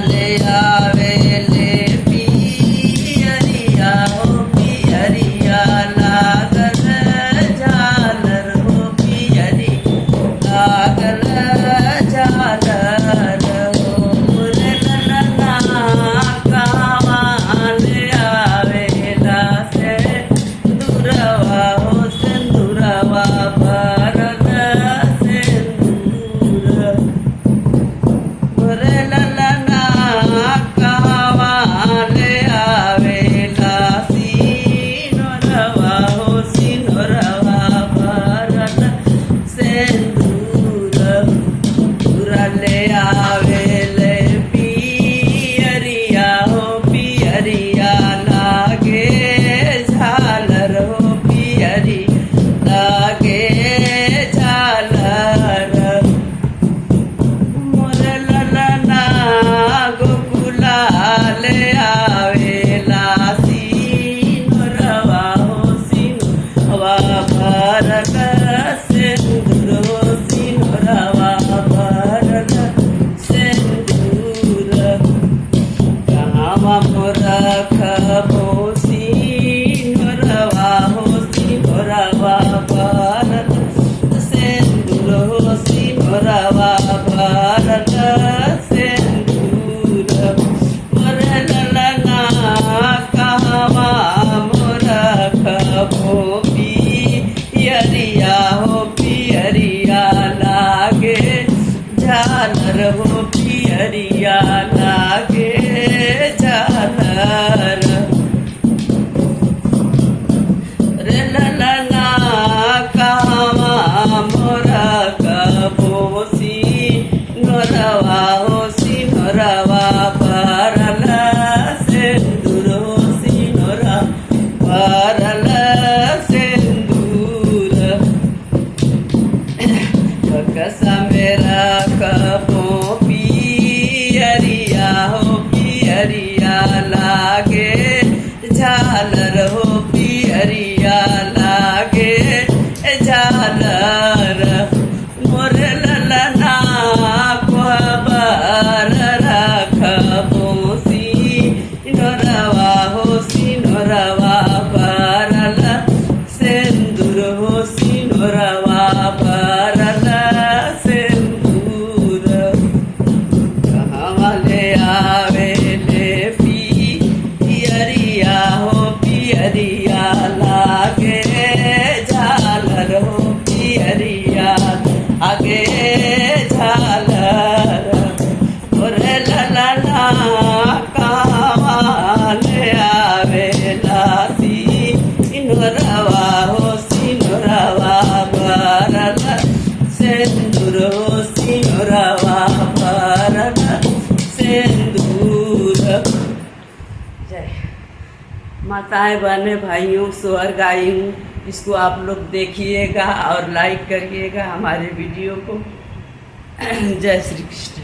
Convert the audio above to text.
ले आवे ले पियरिया हो पियरिया लागल झालर हो पियरी लागल झालर हो रे ललना कहवा ले आवेला से दुरवा हो सिंदूरवा भरल सिंदूर रे ललना कहवा ले आवेला सिनोरवा हो सिनोरवा भरल सिंदूर ले आवेले पियरिया हो पियरिया लागे झालर हो पियरी लागे झालर मोर ललना गोकुला ले आवेला सिनोरवा हो सिनोरवा भरल सिंदूर हो सिनोरवा भरल सिंदूर कहवा मोर खबो सिनोरवा हो सिनोरवा भरल सिंदूर हो सिनोरवा भरल सिंदूर मोर ललना कहवा मोर खबो पियरिया हो पियरिया लागे झालर हो पियरिया लागे झालर रे ललना कहवा मोर खबो सिनोरवा हो सिनोरवा भरल सिंदूर हो सिनोरवा भरल सिंदूर कसा मेरा कबो पियरिया हो पियरिया लागे झालर हो पियरिया लागे झालर मोर ललना खबर रखबो सिनोरवा हो सिनोरवा भरल सिंदूर हो सिनोरवा भरल सिंदूर कहवा ले आवेले पियरिया हो पियरिया लागे झालर हो पियरिया आगे झालर रे ललना कहवा ले आवेला सिनोरवा हो सिनोरवा भरल सिंदूर हो सिनोरवा भरल सिंदूर। जय माताएं बहनें भाइयों स्वर गाई हूँ, इसको आप लोग देखिएगा और लाइक करिएगा हमारे वीडियो को। जय श्री कृष्ण।